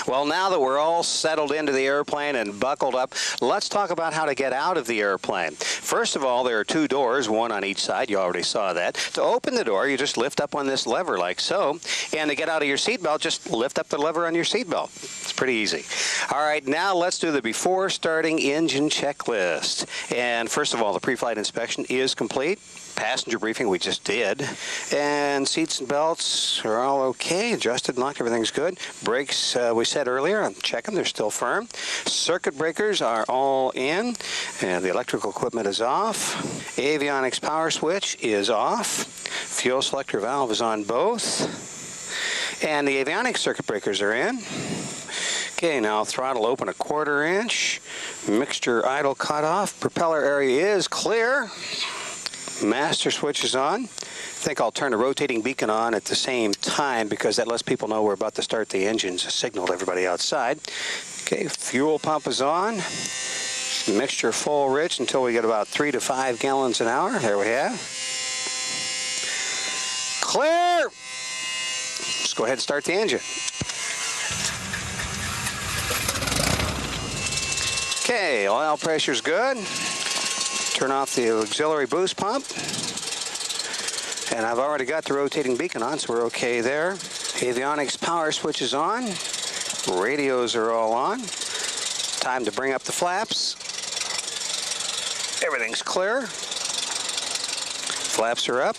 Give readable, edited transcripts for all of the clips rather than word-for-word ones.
Well, now that we're all settled into the airplane and buckled up, let's talk about how to get out of the airplane. First of all, there are two doors, one on each side. You already saw that. To open the door, you just lift up on this lever like so. And to get out of your seatbelt, just lift up the lever on your seatbelt. It's pretty easy. All right, now let's do the before starting engine checklist. And first of all, the pre-flight inspection is complete. Passenger briefing we just did, and seats and belts are all okay, adjusted, locked, everything's good. Brakes we said earlier, check them, they're still firm. Circuit breakers are all in, and the electrical equipment is off. Avionics power switch is off. Fuel selector valve is on both, and the avionics circuit breakers are in. Okay, now throttle open 1/4 inch. Mixture idle cutoff. Propeller area is clear. Master switch is on. I think I'll turn the rotating beacon on at the same time because that lets people know we're about to start the engines, a signal to everybody outside. Okay, fuel pump is on. Mixture full rich until we get about 3 to 5 gallons an hour. There we have. Clear! Let's go ahead and start the engine. Okay, oil pressure's good. Turn off the auxiliary boost pump. And I've already got the rotating beacon on, so we're okay there. Avionics power switch is on. Radios are all on. Time to bring up the flaps. Everything's clear. Flaps are up.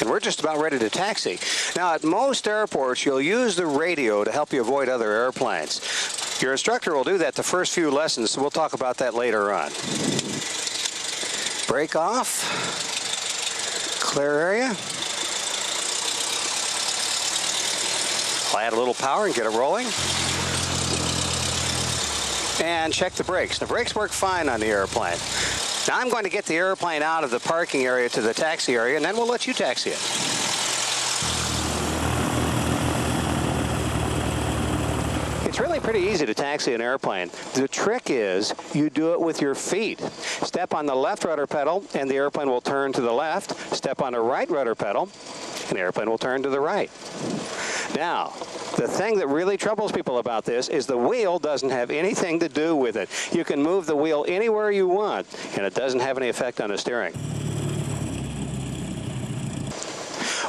And we're just about ready to taxi. Now, at most airports, you'll use the radio to help you avoid other airplanes. Your instructor will do that the first few lessons, so we'll talk about that later on. Brake off. Clear area. I'll add a little power and get it rolling. And check the brakes. The brakes work fine on the airplane. Now I'm going to get the airplane out of the parking area to the taxi area, and then we'll let you taxi it. It's really pretty easy to taxi an airplane. The trick is you do it with your feet. Step on the left rudder pedal and the airplane will turn to the left. Step on the right rudder pedal and the airplane will turn to the right. Now, the thing that really troubles people about this is the wheel doesn't have anything to do with it. You can move the wheel anywhere you want and it doesn't have any effect on the steering.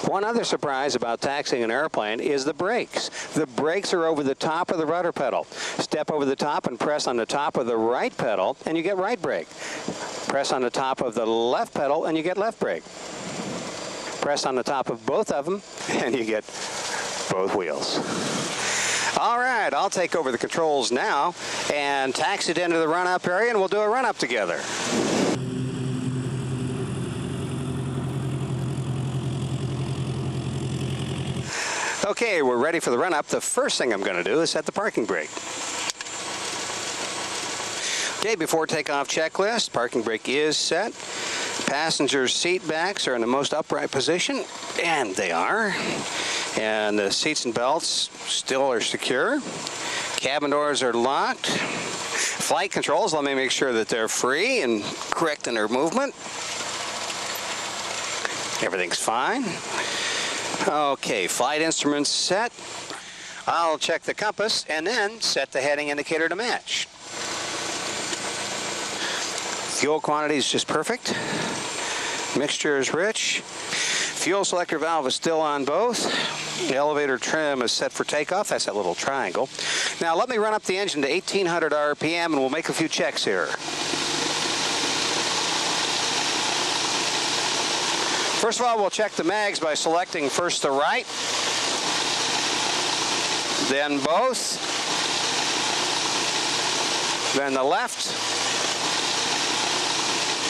One other surprise about taxiing an airplane is the brakes. The brakes are over the top of the rudder pedal. Step over the top and press on the top of the right pedal and you get right brake. Press on the top of the left pedal and you get left brake. Press on the top of both of them and you get both wheels. All right, I'll take over the controls now and taxi it into the run-up area and we'll do a run-up together. Okay, we're ready for the run-up. The first thing I'm going to do is set the parking brake. Okay, before takeoff checklist, parking brake is set. Passenger seat backs are in the most upright position, and they are. And the seats and belts still are secure. Cabin doors are locked. Flight controls, let me make sure that they're free and correct in their movement. Everything's fine. Okay, flight instruments set. I'll check the compass and then set the heading indicator to match. Fuel quantity is just perfect. Mixture is rich. Fuel selector valve is still on both. The elevator trim is set for takeoff. That's that little triangle. Now let me run up the engine to 1800 RPM and we'll make a few checks here. First of all, we'll check the mags by selecting first the right, then both, then the left,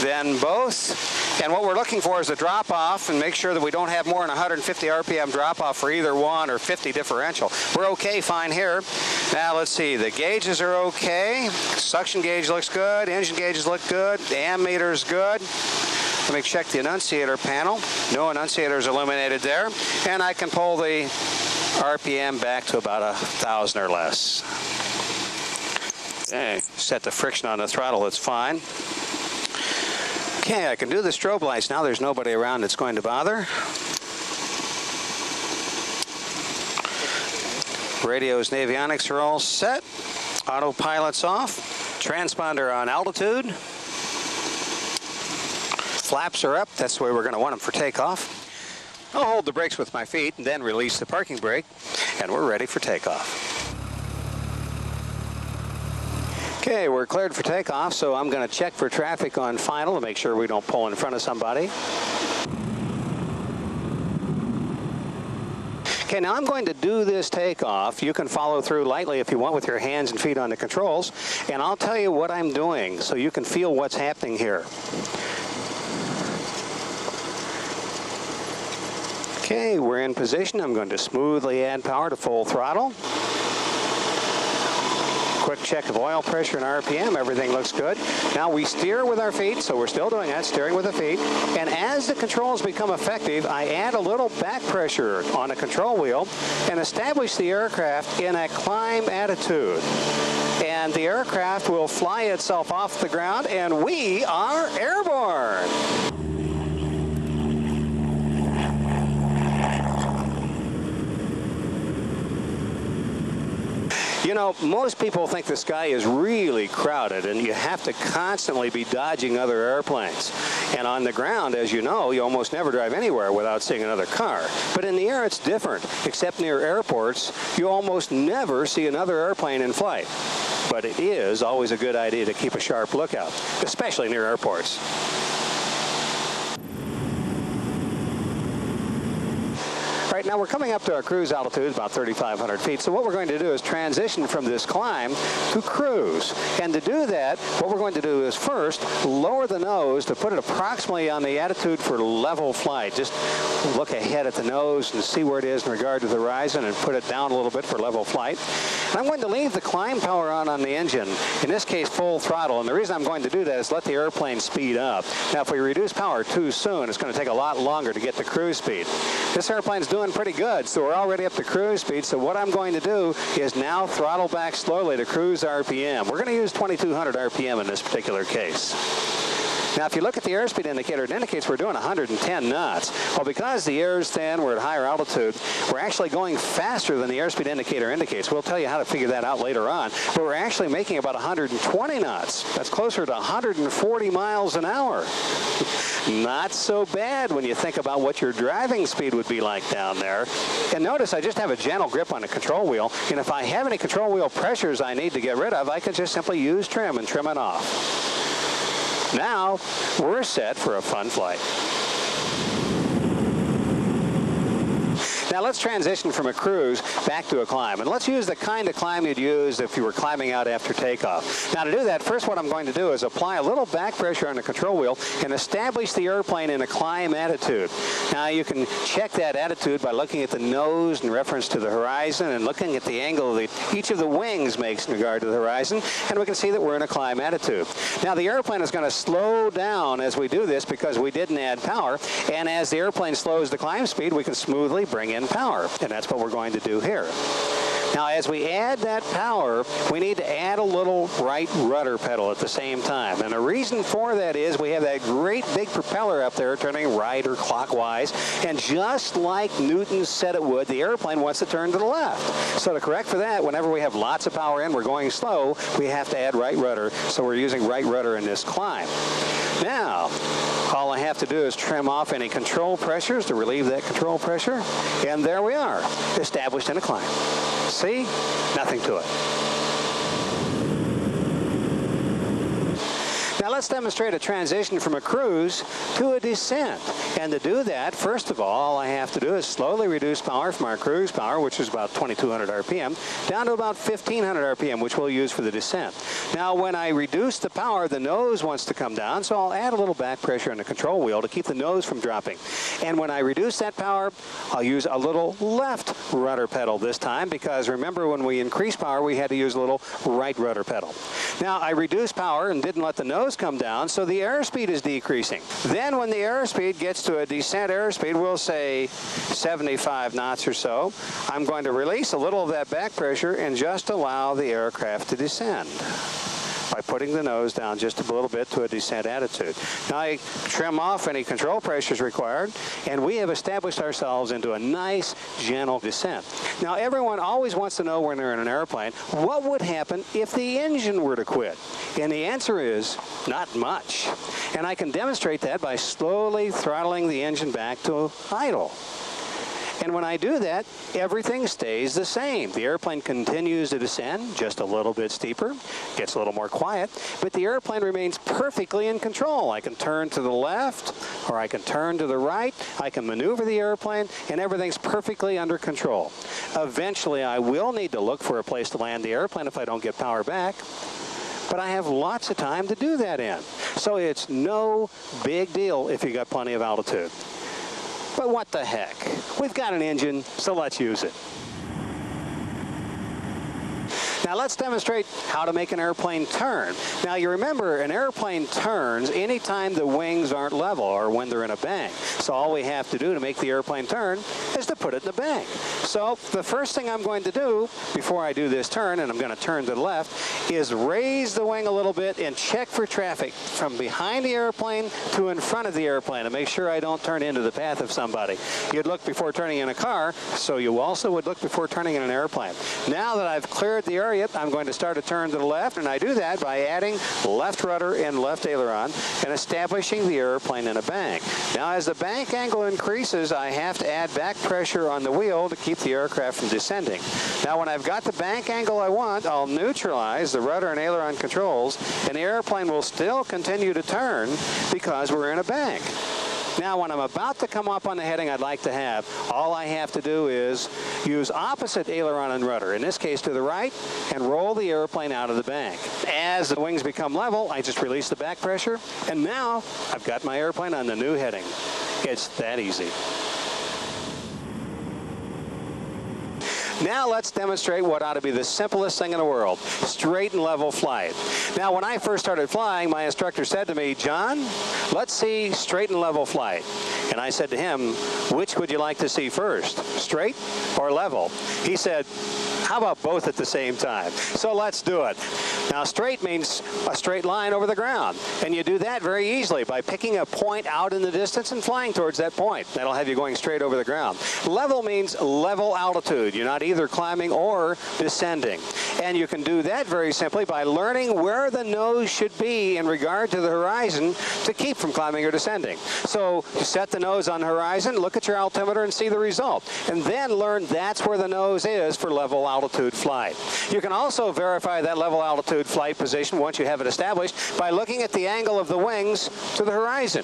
then both. And what we're looking for is a drop-off and make sure that we don't have more than 150 RPM drop-off for either one or 50 differential. We're okay fine here. Now let's see, the gauges are okay. Suction gauge looks good, engine gauges look good, the ammeter is good. Let me check the annunciator panel. No annunciator is illuminated there. And I can pull the RPM back to about 1,000 or less. Okay, set the friction on the throttle, it's fine. Okay, I can do the strobe lights now. There's nobody around that's going to bother. Radios and avionics are all set. Autopilot's off. Transponder on altitude. Flaps are up. That's the way we're going to want them for takeoff. I'll hold the brakes with my feet and then release the parking brake, and we're ready for takeoff. Okay, we're cleared for takeoff, so I'm going to check for traffic on final to make sure we don't pull in front of somebody. Okay, now I'm going to do this takeoff. You can follow through lightly if you want with your hands and feet on the controls, and I'll tell you what I'm doing so you can feel what's happening here. Okay, we're in position. I'm going to smoothly add power to full throttle. Quick check of oil pressure and RPM. Everything looks good. Now we steer with our feet, so we're still doing that, steering with the feet. And as the controls become effective, I add a little back pressure on the control wheel and establish the aircraft in a climb attitude. And the aircraft will fly itself off the ground, and we are airborne. You know, most people think the sky is really crowded and you have to constantly be dodging other airplanes. And on the ground, as you know, you almost never drive anywhere without seeing another car. But in the air, it's different. Except near airports, you almost never see another airplane in flight. But it is always a good idea to keep a sharp lookout, especially near airports. Right now we're coming up to our cruise altitude, about 3,500 feet. So what we're going to do is transition from this climb to cruise. And to do that, what we're going to do is first lower the nose to put it approximately on the attitude for level flight. Just look ahead at the nose and see where it is in regard to the horizon and put it down a little bit for level flight. And I'm going to leave the climb power on the engine, in this case full throttle. And the reason I'm going to do that is let the airplane speed up. Now if we reduce power too soon, it's going to take a lot longer to get to cruise speed. This airplane's doing pretty good, so we're already up to cruise speed. So what I'm going to do is now throttle back slowly to cruise RPM. We're going to use 2,200 RPM in this particular case. Now, if you look at the airspeed indicator, it indicates we're doing 110 knots. Well, because the air is thin, we're at higher altitude, we're actually going faster than the airspeed indicator indicates. We'll tell you how to figure that out later on. But we're actually making about 120 knots. That's closer to 140 miles an hour. Not so bad when you think about what your driving speed would be like down there. And notice I just have a gentle grip on the control wheel. And if I have any control wheel pressures I need to get rid of, I can just simply use trim and trim it off. Now, we're set for a fun flight. Now let's transition from a cruise back to a climb. And let's use the kind of climb you'd use if you were climbing out after takeoff. Now to do that, first what I'm going to do is apply a little back pressure on the control wheel and establish the airplane in a climb attitude. Now you can check that attitude by looking at the nose in reference to the horizon and looking at the angle each of the wings makes in regard to the horizon, and we can see that we're in a climb attitude. Now the airplane is going to slow down as we do this because we didn't add power, and as the airplane slows the climb speed, we can smoothly bring in power, and that's what we're going to do here. Now, as we add that power, we need to add a little right rudder pedal at the same time. And the reason for that is we have that great big propeller up there turning right or clockwise. And just like Newton said it would, the airplane wants to turn to the left. So to correct for that, whenever we have lots of power in, we're going slow, we have to add right rudder. So we're using right rudder in this climb. Now, all I have to do is trim off any control pressures to relieve that control pressure. And there we are, established in a climb. See? Nothing to it. Now let's demonstrate a transition from a cruise to a descent. And to do that, first of all I have to do is slowly reduce power from our cruise power, which is about 2,200 RPM, down to about 1,500 RPM, which we'll use for the descent. Now when I reduce the power, the nose wants to come down, so I'll add a little back pressure on the control wheel to keep the nose from dropping. And when I reduce that power, I'll use a little left rudder pedal this time, because remember when we increased power, we had to use a little right rudder pedal. Now I reduced power and didn't let the nose come down, so the airspeed is decreasing. Then when the airspeed gets to a descent airspeed, we'll say 75 knots or so, I'm going to release a little of that back pressure and just allow the aircraft to descend. by putting the nose down just a little bit to a descent attitude. Now I trim off any control pressures required, and we have established ourselves into a nice, gentle descent. Now everyone always wants to know when they're in an airplane, what would happen if the engine were to quit? And the answer is not much. And I can demonstrate that by slowly throttling the engine back to idle. And when I do that, everything stays the same. The airplane continues to descend, just a little bit steeper, gets a little more quiet, but the airplane remains perfectly in control. I can turn to the left, or I can turn to the right, I can maneuver the airplane, and everything's perfectly under control. Eventually, I will need to look for a place to land the airplane if I don't get power back, but I have lots of time to do that in. So it's no big deal if you got plenty of altitude. But what the heck? We've got an engine, so let's use it. Now let's demonstrate how to make an airplane turn. Now you remember, an airplane turns anytime the wings aren't level or when they're in a bank. So all we have to do to make the airplane turn is to put it in the bank. So the first thing I'm going to do before I do this turn, and I'm going to turn to the left, is raise the wing a little bit and check for traffic from behind the airplane to in front of the airplane and make sure I don't turn into the path of somebody. You'd look before turning in a car, so you also would look before turning in an airplane. Now that I've cleared the area, I'm going to start a turn to the left, and I do that by adding left rudder and left aileron and establishing the airplane in a bank. Now as the bank angle increases, I have to add back pressure on the wheel to keep the aircraft from descending. Now when I've got the bank angle I want, I'll neutralize the rudder and aileron controls, and the airplane will still continue to turn because we're in a bank. Now when I'm about to come up on the heading I'd like to have, all I have to do is use opposite aileron and rudder, in this case to the right, and roll the airplane out of the bank. As the wings become level, I just release the back pressure, and now I've got my airplane on the new heading. It's that easy. Now let's demonstrate what ought to be the simplest thing in the world, straight and level flight. Now when I first started flying, my instructor said to me, "John, let's see straight and level flight." And I said to him, "Which would you like to see first, straight or level?" He said, "How about both at the same time?" So let's do it. Now straight means a straight line over the ground, and you do that very easily by picking a point out in the distance and flying towards that point. That'll have you going straight over the ground. Level means level altitude. You're not either climbing or descending. And you can do that very simply by learning where the nose should be in regard to the horizon to keep from climbing or descending. So you set the nose on the horizon, look at your altimeter and see the result. And then learn that's where the nose is for level altitude flight. You can also verify that level altitude flight position once you have it established by looking at the angle of the wings to the horizon.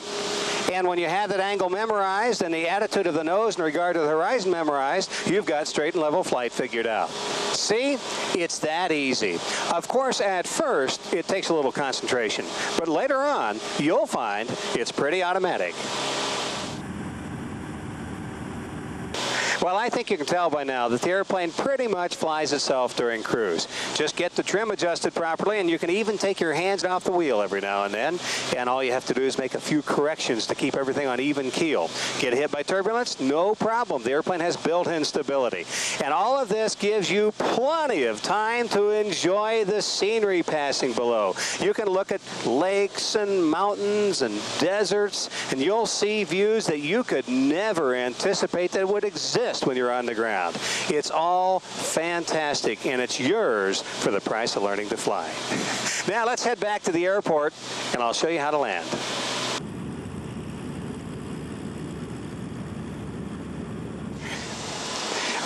And when you have that angle memorized and the attitude of the nose in regard to the horizon memorized, you've got straight and level flight figured out. See? It's that easy. Of course, at first, it takes a little concentration, but later on, you'll find it's pretty automatic. Well, I think you can tell by now that the airplane pretty much flies itself during cruise. Just get the trim adjusted properly, and you can even take your hands off the wheel every now and then, and all you have to do is make a few corrections to keep everything on even keel. Get hit by turbulence? No problem. The airplane has built-in stability. And all of this gives you plenty of time to enjoy the scenery passing below. You can look at lakes and mountains and deserts, and you'll see views that you could never anticipate that would exist when you're on the ground. It's all fantastic, and it's yours for the price of learning to fly. Now let's head back to the airport, and I'll show you how to land.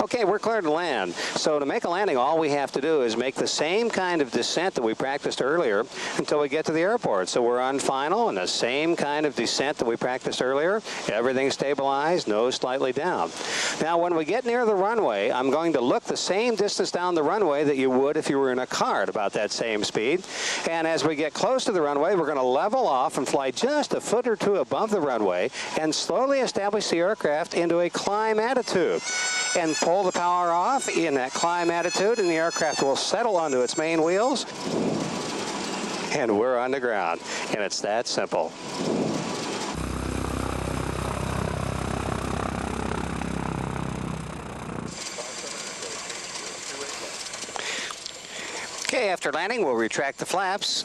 Okay, we're clear to land. So to make a landing, all we have to do is make the same kind of descent that we practiced earlier until we get to the airport. So we're on final, and the same kind of descent that we practiced earlier. Everything stabilized, nose slightly down. Now, when we get near the runway, I'm going to look the same distance down the runway that you would if you were in a car at about that same speed. And as we get close to the runway, we're going to level off and fly just a foot or two above the runway and slowly establish the aircraft into a climb attitude. And pull the power off in that climb attitude, and the aircraft will settle onto its main wheels, and we're on the ground. And it's that simple. Okay, after landing, we'll retract the flaps.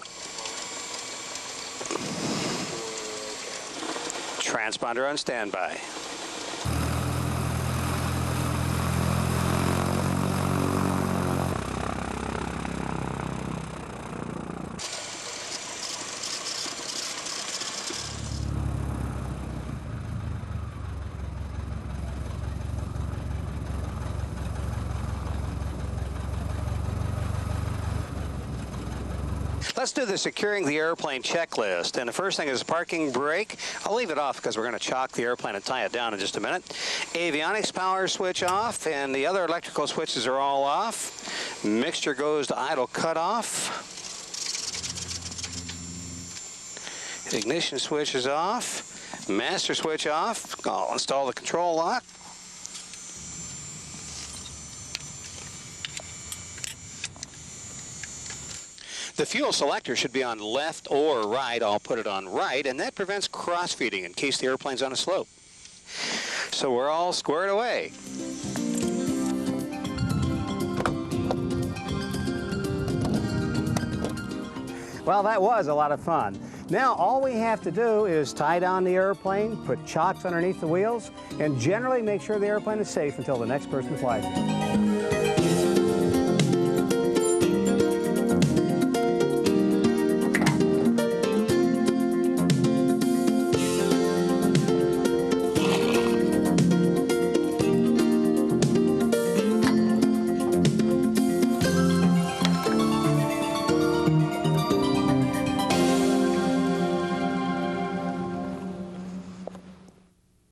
Transponder on standby. Let's do the securing the airplane checklist. And the first thing is parking brake. I'll leave it off because we're going to chock the airplane and tie it down in just a minute. Avionics power switch off, and the other electrical switches are all off. Mixture goes to idle cutoff. Ignition switch is off. Master switch off. I'll install the control lock. The fuel selector should be on left or right. I'll put it on right, and that prevents cross-feeding in case the airplane's on a slope. So we're all squared away. Well, that was a lot of fun. Now all we have to do is tie down the airplane, put chocks underneath the wheels, and generally make sure the airplane is safe until the next person flies it.